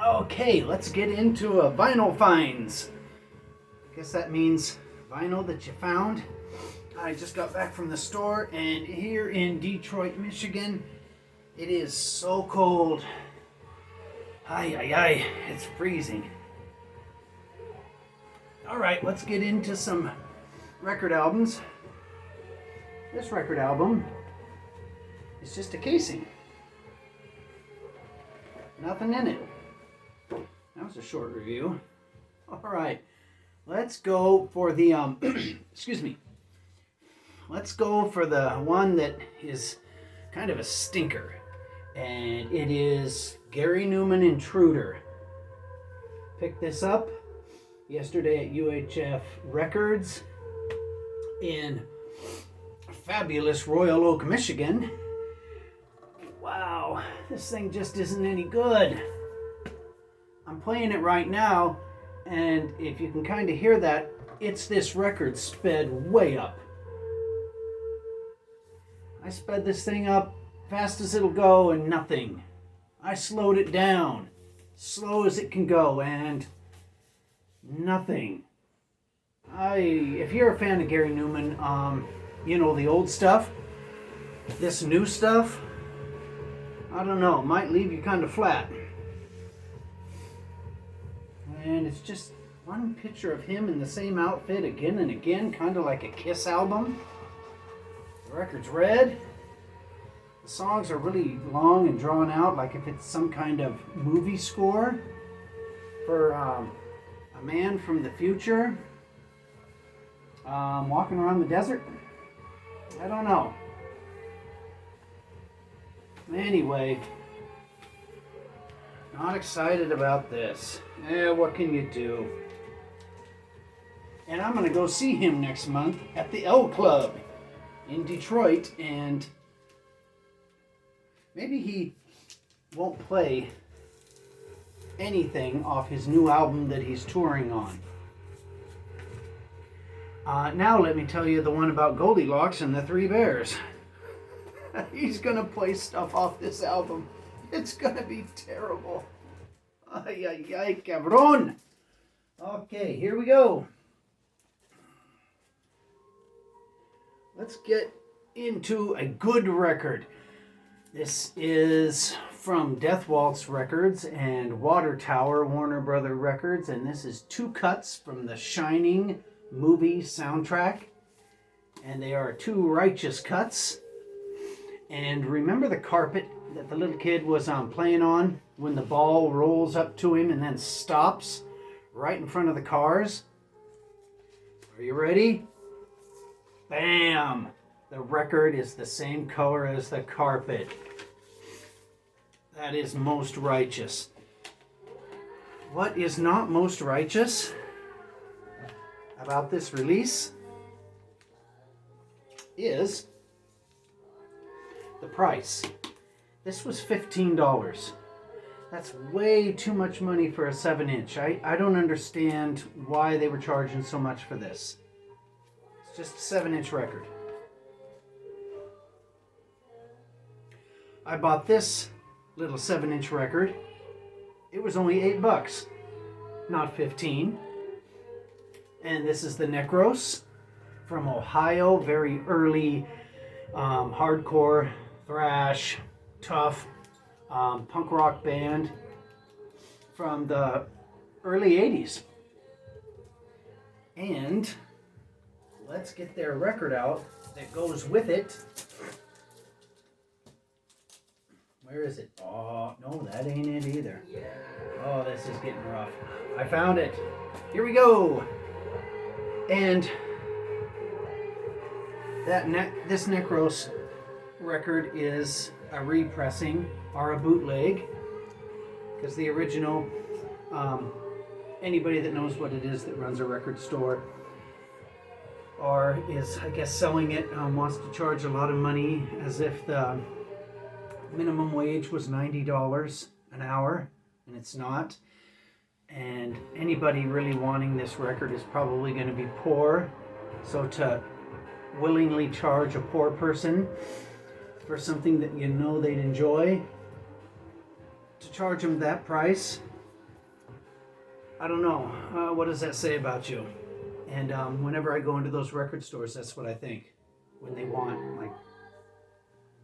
Okay, let's get into vinyl finds. I guess that means vinyl that you found. I just got back from the store, and here in Detroit, Michigan, it is so cold. Ay, ay, ay, it's freezing. Alright, let's get into some record albums. This record album is just a casing. Nothing in it. That was a short review. Alright, let's go for the, excuse me. Let's go for the one that is kind of a stinker. And it is Gary Newman Intruder. Picked this up yesterday at UHF Records in fabulous Royal Oak, Michigan. Wow, this thing just isn't any good. I'm playing it right now, and if you can kind of hear that, it's this record sped way up. I sped this thing up fast as it'll go and nothing. I slowed it down, slow as it can go, and nothing. If you're a fan of Gary Newman, you know, the old stuff, this new stuff, I don't know, might leave you kind of flat. And it's just one picture of him in the same outfit again and again, kind of like a Kiss album. The record's red. The songs are really long and drawn out, like if it's some kind of movie score for a man from the future walking around the desert. I don't know. Anyway, not excited about this. What can you do? And I'm going to go see him next month at the L Club in Detroit, and maybe he won't play anything off his new album that he's touring on. Now let me tell you the one about Goldilocks and the Three Bears. He's going to play stuff off this album. It's going to be terrible. Ay, ay, ay, cabrón. Okay, here we go. Let's get into a good record. This is from Death Waltz Records and Water Tower Warner Brother Records, and this is two cuts from the Shining movie soundtrack, and they are two righteous cuts. And remember the carpet that the little kid was playing on when the ball rolls up to him and then stops right in front of the cars? Are you ready? Bam! The record is the same color as the carpet. That is most righteous. What is not most righteous about this release is the price. This was $15. That's way too much money for a 7-inch. I don't understand why they were charging so much for this. It's just a 7-inch record. I bought this little 7-inch record. It was only $8, not 15. And this is the Necros from Ohio, very early hardcore, thrash, tough punk rock band from the early 80s. And let's get their record out that goes with it. Where is it? Oh, no, that ain't it either. Oh, this is getting rough. I found it. Here we go. And this Necros record is a repressing or a bootleg, because the original, anybody that knows what it is that runs a record store or is, I guess, selling it, wants to charge a lot of money as if the minimum wage was $90 an hour, and it's not. And anybody really wanting this record is probably going to be poor, so to willingly charge a poor person for something that you know they'd enjoy, to charge them that price, I don't know. What does that say about you? And whenever I go into those record stores, that's what I think. When they want like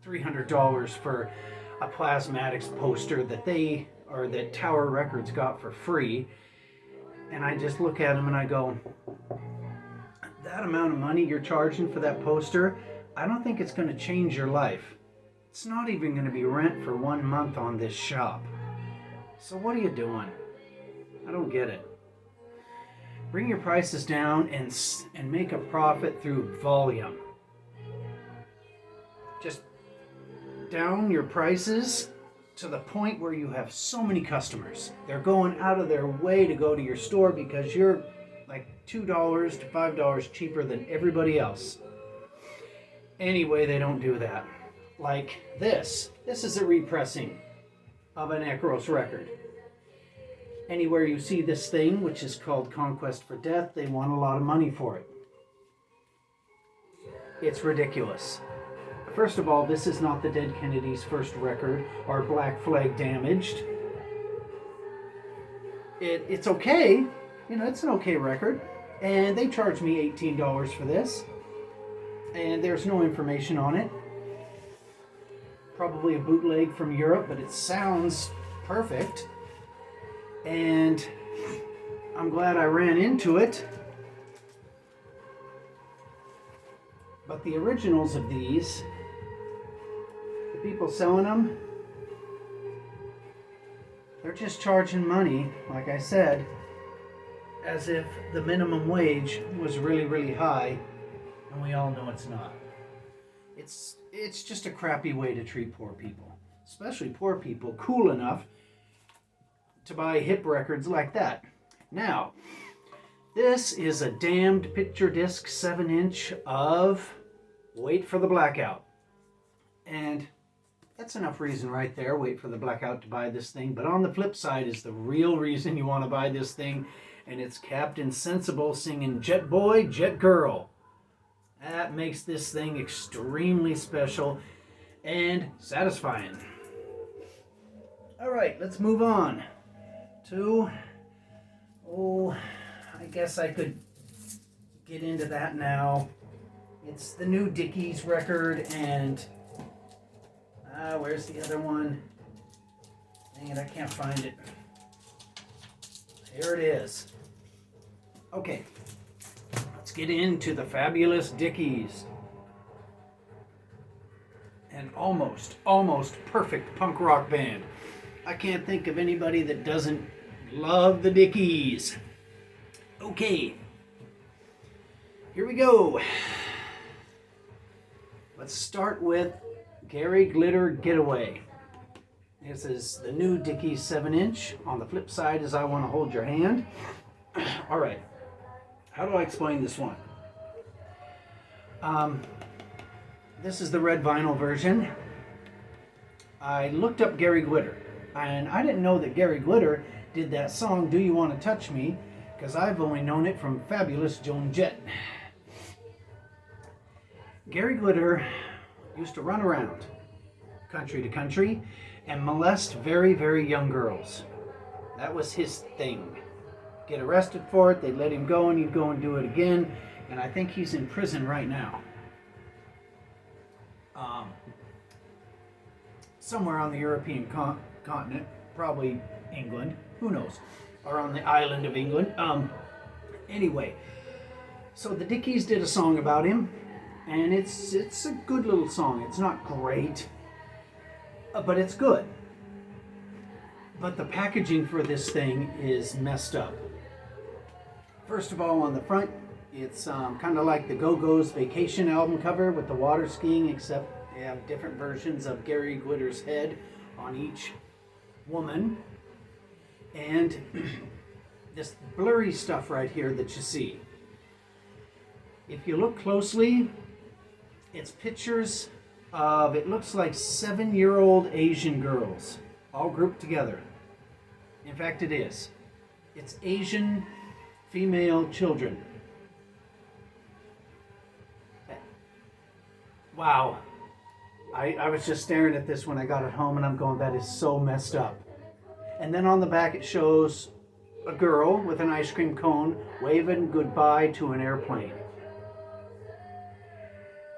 $300 for a Plasmatics poster that Tower Records got for free, and I just look at them and I go, that amount of money you're charging for that poster, I don't think it's going to change your life. It's not even going to be rent for 1 month on this shop. So what are you doing? I don't get it. Bring your prices down and make a profit through volume. Just down your prices to the point where you have so many customers. They're going out of their way to go to your store because you're like $2 to $5 cheaper than everybody else. Anyway, they don't do that. Like this. This is a repressing of an Necros record. Anywhere you see this thing, which is called Conquest for Death, they want a lot of money for it. It's ridiculous. First of all, this is not the Dead Kennedys' first record, or Black Flag Damaged. It's okay. You know, it's an okay record. And they charged me $18 for this. And there's no information on it. Probably a bootleg from Europe, but it sounds perfect. And I'm glad I ran into it. But the originals of these, the people selling them, they're just charging money, like I said, as if the minimum wage was really, really high, and we all know it's not. It's just a crappy way to treat poor people, especially poor people cool enough to buy hip records like that. Now, this is a damned picture disc 7-inch of Wait for the Blackout. And that's enough reason right there, wait for the blackout to buy this thing. But on the flip side is the real reason you want to buy this thing, and it's Captain Sensible singing Jet Boy, Jet Girl. That makes this thing extremely special and satisfying. All right, let's move on to, I guess I could get into that now. It's the new Dickies record, and where's the other one? Dang it, I can't find it. Here it is. Okay, let's get into the fabulous Dickies. An almost perfect punk rock band. I can't think of anybody that doesn't love the Dickies. Okay, here we go. Let's start with Gary Glitter Getaway. This is the new Dickies 7-inch. On the flip side is I Want to Hold Your Hand. All right, how do I explain this one? This is the red vinyl version. I looked up Gary Glitter, and I didn't know that Gary Glitter did that song, Do You Want to Touch Me? Because I've only known it from Fabulous Joan Jett. Gary Glitter used to run around country to country and molest very, very young girls. That was his thing. Get arrested for it, they'd let him go, and he'd go and do it again. And I think he's in prison right now. Somewhere on the European continent, probably England, who knows, or on the island of England. Anyway, so the Dickies did a song about him, and it's a good little song. It's not great, but it's good. But the packaging for this thing is messed up. First of all, on the front, it's kind of like the Go-Go's Vacation album cover with the water skiing, except they have different versions of Gary Glitter's head on each woman. And this blurry stuff right here that you see. If you look closely, it's pictures of, it looks like 7-year-old Asian girls all grouped together. In fact, it is. It's Asian female children. Wow. I was just staring at this when I got it home, and I'm going, that is so messed up. And then on the back it shows a girl with an ice cream cone waving goodbye to an airplane.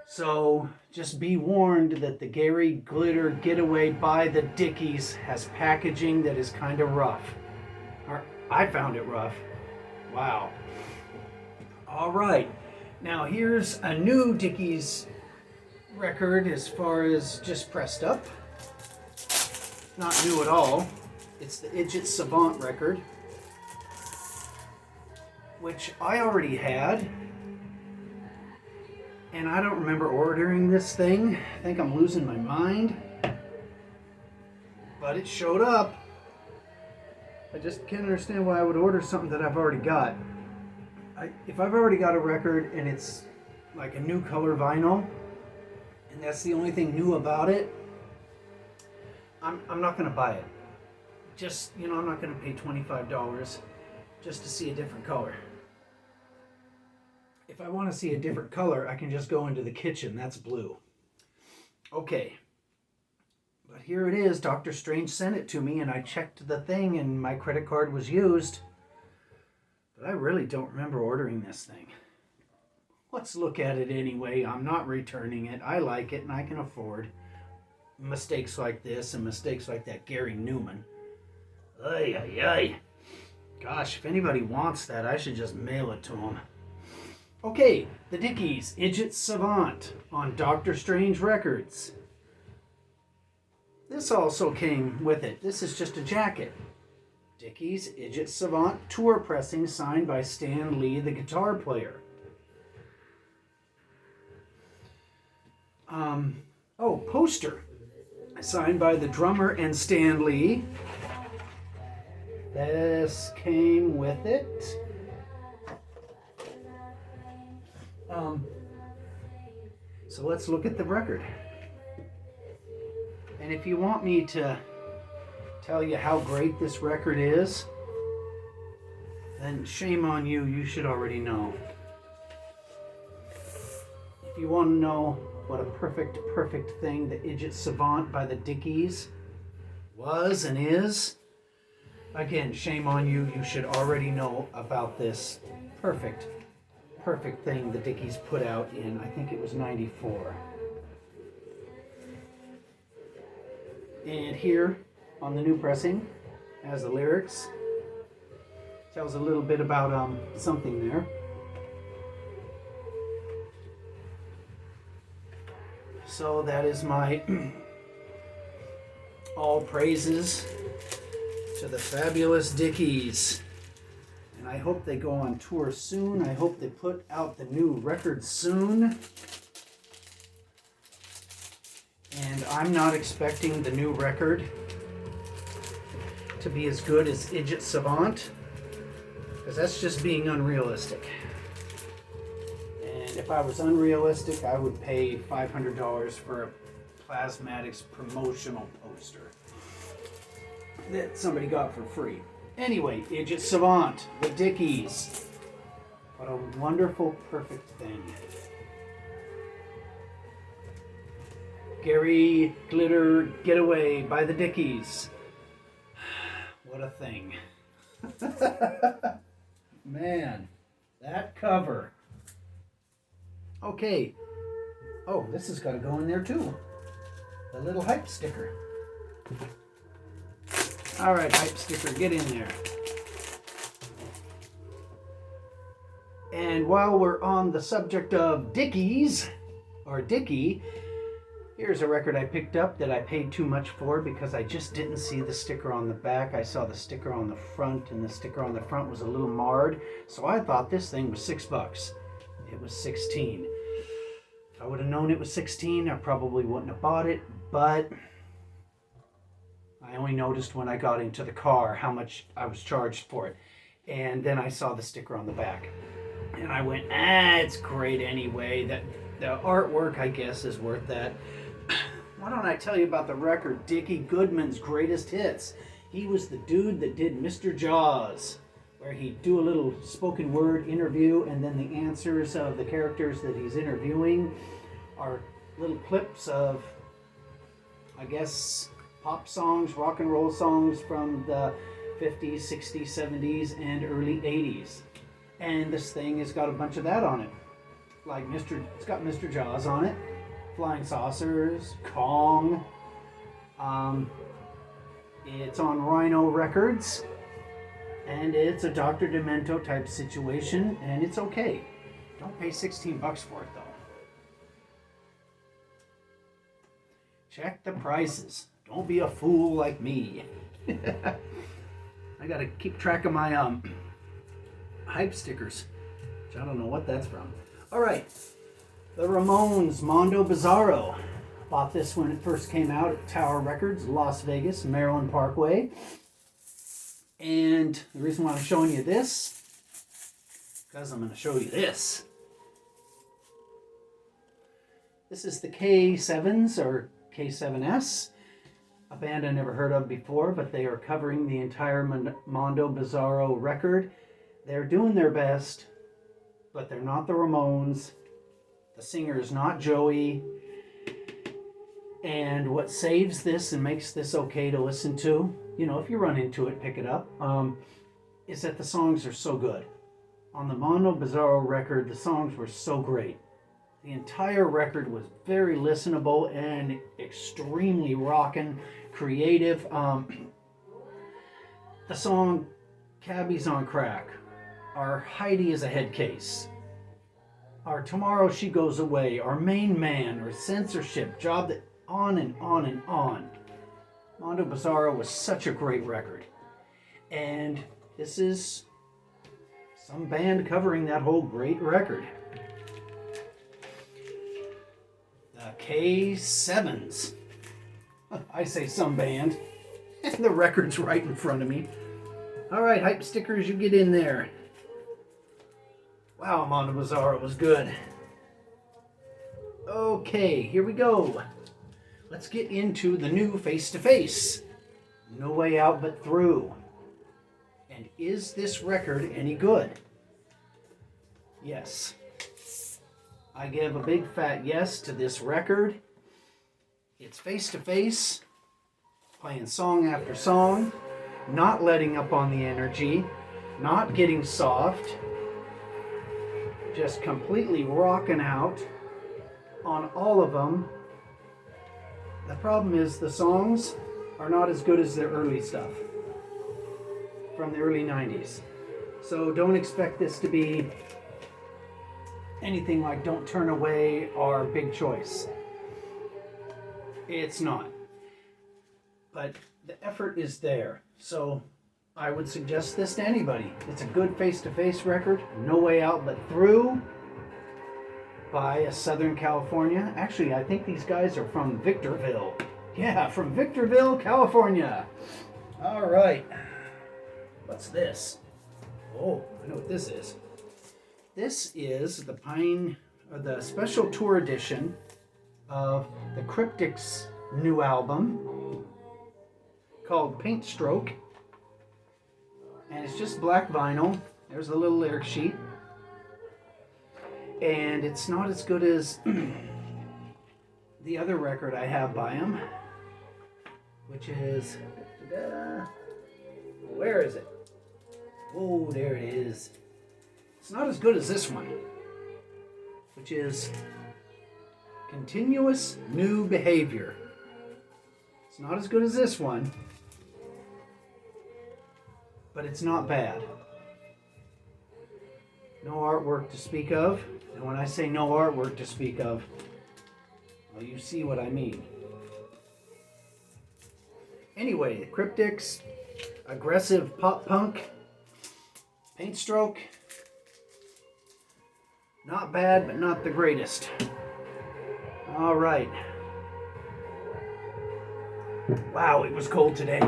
So just be warned that the Gary Glitter Getaway by the Dickies has packaging that is kind of rough. Or I found it rough. Wow. All right. Now here's a new Dickies record as far as just pressed up. Not new at all. It's the Idjit Savant record, which I already had. And I don't remember ordering this thing. I think I'm losing my mind. But it showed up. I just can't understand why I would order something that I've already got. If I've already got a record and it's like a new color vinyl, and that's the only thing new about it, I'm not going to buy it. Just, I'm not going to pay $25 just to see a different color. If I want to see a different color, I can just go into the kitchen. That's blue. Okay. But here it is. Dr. Strange sent it to me, and I checked the thing, and my credit card was used. But I really don't remember ordering this thing. Let's look at it anyway. I'm not returning it. I like it, and I can afford mistakes like this and mistakes like that Gary Newman. Ay, ay, ay. Gosh, if anybody wants that, I should just mail it to them. Okay, the Dickies, Idjit Savant on Dr. Strange Records. This also came with it. This is just a jacket. Dickies, Idjit Savant, tour pressing signed by Stan Lee, the guitar player. Poster signed by the drummer and Stan Lee. This came with it. So let's look at the record. And if you want me to tell you how great this record is, then shame on you, you should already know. If you want to know what a perfect thing the Idjit Savant by the Dickies was and is, again, shame on you, you should already know about this perfect thing the Dickies put out in, I think it was 94. And here on the new pressing has the lyrics. Tells a little bit about something there. So that is my all praises to the fabulous Dickies. And I hope they go on tour soon. I hope they put out the new record soon. And I'm not expecting the new record to be as good as Idjit Savant, because that's just being unrealistic. And if I was unrealistic, I would pay $500 for a Plasmatics promotional poster that somebody got for free. Anyway, Idjit Savant, the Dickies. What a wonderful, perfect thing. Gary Glitter Getaway by the Dickies. What a thing. Man, that cover. Okay. Oh, this has got to go in there too. The little hype sticker. All right, hype sticker, get in there. And while we're on the subject of Dickies, or Dicky, here's a record I picked up that I paid too much for because I just didn't see the sticker on the back. I saw the sticker on the front, and the sticker on the front was a little marred. So I thought this thing was $6. It was 16. If I would have known it was 16, I probably wouldn't have bought it, but I only noticed when I got into the car how much I was charged for it. And then I saw the sticker on the back. And I went, it's great anyway. The artwork, I guess, is worth that. Why don't I tell you about the record, Dicky Goodman's Greatest Hits? He was the dude that did Mr. Jaws, where he'd do a little spoken word interview, and then the answers of the characters that he's interviewing are little clips of, I guess, pop songs, rock and roll songs from the 50s, 60s, 70s, and early 80s. And this thing has got a bunch of that on it. Like it's got Mr. Jaws on it, Flying Saucers, Kong. It's on Rhino Records, and it's a Dr. Demento type situation, and it's okay. Don't pay $16 for it though. Check the prices. Don't be a fool like me. I gotta keep track of my hype stickers, which I don't know what that's from. All right, the Ramones Mondo Bizarro. Bought this when it first came out at Tower Records, Las Vegas, Maryland Parkway. And the reason why I'm showing you this, because I'm going to show you this. This is the K7s or K7S, a band I never heard of before, but they are covering the entire Mondo Bizarro record. They're doing their best, but they're not the Ramones. The singer is not Joey. And what saves this and makes this okay to listen to, you know, if you run into it, pick it up, is that the songs are so good. On the Mondo Bizarro record, the songs were so great. The entire record was very listenable and extremely rockin', creative. The song Cabby's on Crack, our Heidi is a Head Case, our Tomorrow She Goes Away, our Main Man, or Censorship, Job That... on and on and on. Mondo Bizarro was such a great record. And this is some band covering that whole great record. The K7s. I say some band. And the record's right in front of me. Alright, hype stickers, you get in there. Wow, Mondo Bizarro was good. Okay, here we go. Let's get into the new Face to Face. No Way Out But Through. And is this record any good? Yes. I give a big fat yes to this record. It's Face to Face, playing song after song, not letting up on the energy, not getting soft, just completely rocking out on all of them. The problem is the songs are not as good as their early stuff from the early 90s. So don't expect this to be anything like Don't Turn Away or Big Choice. It's not. But the effort is there. So I would suggest this to anybody. It's a good face-to-face record. No Way Out But Through by a Southern California. Actually, I think these guys are from Victorville. Yeah, from Victorville, California. All right. What's this? Oh, I know what this is. This is the special tour edition of the Cryptics' new album called Paint Stroke. And it's just black vinyl. There's a little lyric sheet. And it's not as good as the other record I have by him, which is, where is it? Oh, there it is. It's not as good as this one, which is Continuous New Behavior. It's not as good as this one, but it's not bad. No artwork to speak of. And when I say no artwork to speak of, well, you see what I mean. Anyway, the Cryptics, aggressive pop punk, Paint Stroke. Not bad, but not the greatest. All right. Wow, it was cold today.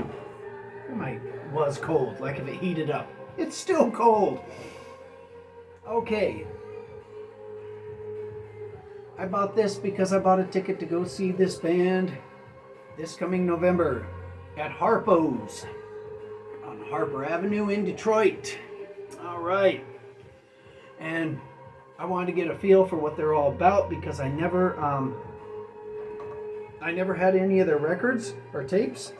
It was cold, like if it heated up. It's still cold. Okay. I bought this because I bought a ticket to go see this band this coming November at Harpo's on Harper Avenue in Detroit. All right. And I wanted to get a feel for what they're all about because I never had any of their records or tapes.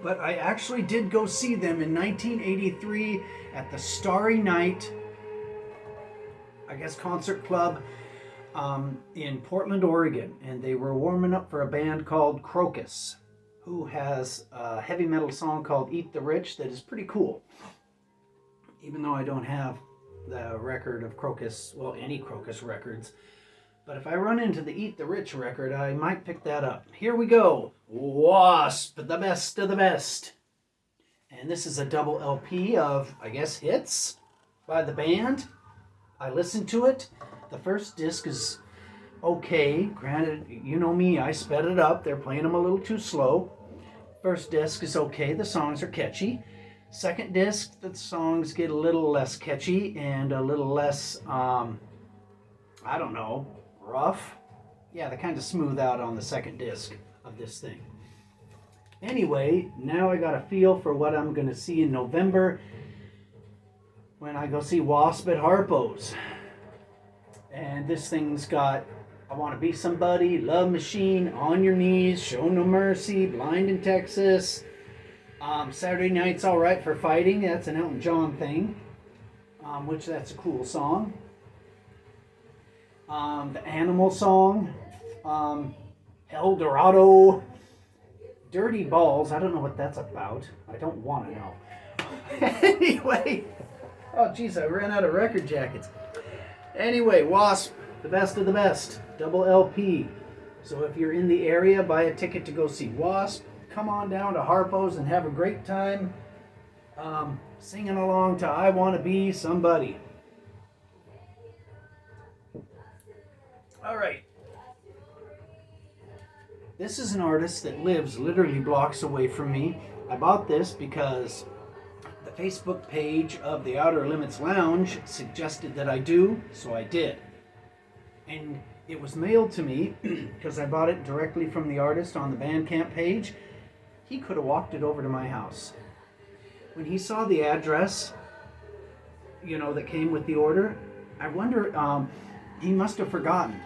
But I actually did go see them in 1983 at the Starry Night, I guess, concert club in Portland, Oregon. And they were warming up for a band called Crocus, who has a heavy metal song called Eat the Rich that is pretty cool. Even though I don't have the record of Crocus, well, any Crocus records. But if I run into the Eat the Rich record, I might pick that up. Here we go. Wasp, the best of the best. And this is a double LP of, I guess, hits by the band. I listened to it. The first disc is okay. Granted, you know me, I sped it up. They're playing them a little too slow. First disc is okay. The songs are catchy. Second disc, the songs get a little less catchy and a little less, I don't know, rough. Yeah, they kind of smooth out on the second disc of this thing. Anyway, now I got a feel for what I'm going to see in November when I go see Wasp at Harpo's. And this thing's got I Want to Be Somebody, Love Machine, On Your Knees, Show No Mercy, Blind in Texas, Saturday Night's All Right for Fighting. That's an Elton John thing, which that's a cool song. The Animal song, El Dorado, Dirty Balls. I don't know what that's about. I don't want to know. Anyway, oh geez, I ran out of record jackets. Anyway, Wasp, the best of the best, double LP. So if you're in the area, buy a ticket to go see Wasp. Come on down to Harpo's and have a great time singing along to I Want to Be Somebody. All right. This is an artist that lives literally blocks away from me. I bought this because the Facebook page of the Outer Limits Lounge suggested that I do, so I did. And it was mailed to me because I bought it directly from the artist on the Bandcamp page. He could have walked it over to my house. When he saw the address, that came with the order, I wonder, he must have forgotten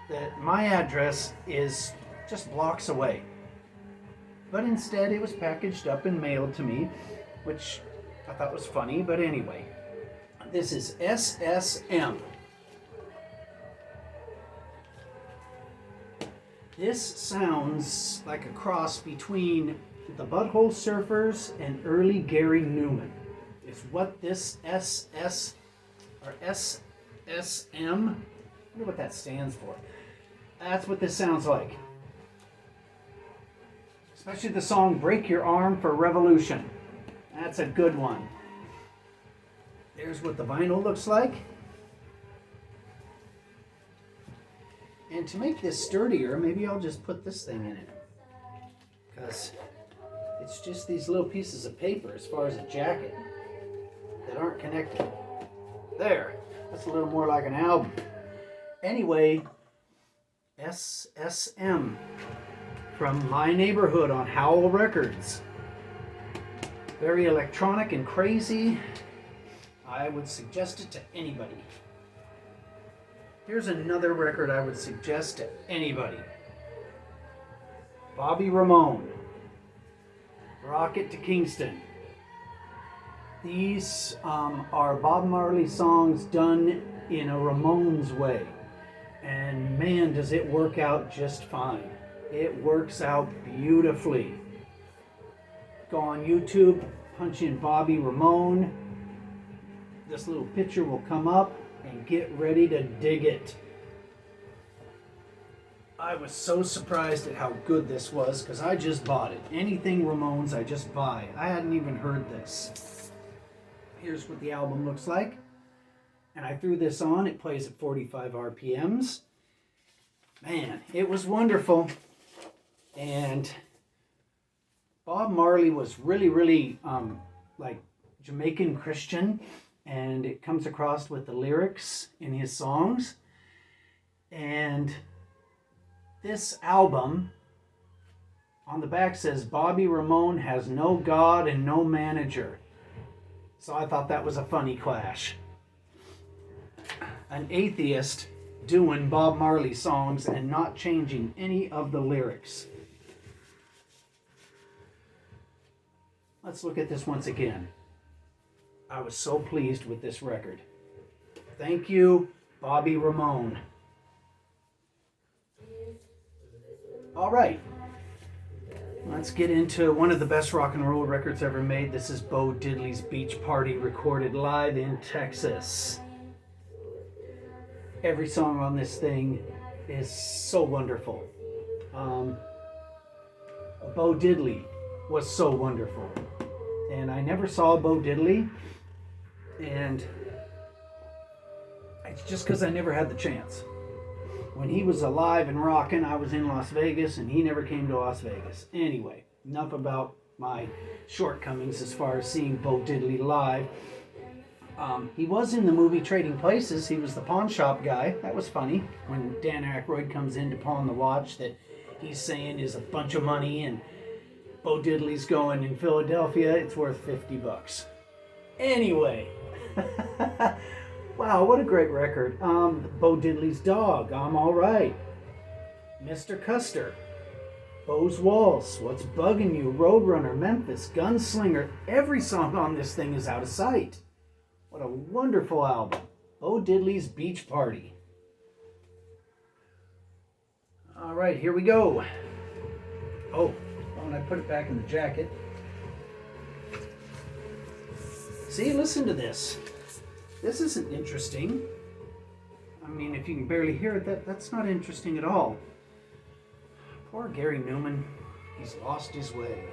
that my address is just blocks away. But instead, it was packaged up and mailed to me, which I thought was funny, but anyway. This is SSM. This sounds like a cross between the Butthole Surfers and early Gary Newman. Is what this SSM, I wonder what that stands for. That's what this sounds like. Especially the song Break Your Arm for Revolution. That's a good one. There's what the vinyl looks like. And to make this sturdier, maybe I'll just put this thing in it. Because it's just these little pieces of paper as far as a jacket that aren't connected. There. That's a little more like an album. Anyway, SSM from my neighborhood on Howl Records. Very electronic and crazy. I would suggest it to anybody. Here's another record I would suggest to anybody. Bobby Ramone, Rocket to Kingston. These are Bob Marley songs done in a Ramones way. And man, does it work out just fine. It works out beautifully. Go on YouTube, punch in Bobby Ramone. This little picture will come up and get ready to dig it. I was so surprised at how good this was because I just bought it. Anything Ramones, I just buy. I hadn't even heard this. Here's what the album looks like. And I threw this on. It plays at 45 RPMs. Man, it was wonderful. And Bob Marley was really, like Jamaican Christian. And it comes across with the lyrics in his songs. And this album, on the back says, Bobby Ramone has no God and no manager. So I thought that was a funny clash. An atheist doing Bob Marley songs and not changing any of the lyrics. let's look at this once again. I was so pleased with this record. Thank you, Bobby Ramone. All right. Let's get into one of the best rock and roll records ever made. This is Bo Diddley's Beach Party, recorded live in Texas. Every song on this thing is so wonderful. Bo Diddley was so wonderful. And I never saw Bo Diddley, and it's just because I never had the chance. When he was alive and rocking, I was in Las Vegas, and he never came to Las Vegas. Anyway, enough about my shortcomings as far as seeing Bo Diddley live. He was in the movie Trading Places. He was the pawn shop guy. That was funny. When Dan Aykroyd comes in to pawn the watch that he's saying is a bunch of money, and Bo Diddley's going, in Philadelphia, it's worth $50. Anyway. Wow, what a great record. Bo Diddley's Dog, I'm Alright. Mr. Custer. Bo's Waltz, What's Bugging You, Roadrunner, Memphis, Gunslinger. Every song on this thing is out of sight. What a wonderful album. Bo Diddley's Beach Party. All right, here we go. Oh, and I put it back in the jacket. See, listen to this. This isn't interesting. I mean, if you can barely hear it, that's not interesting at all. Poor Gary Newman. He's lost his way.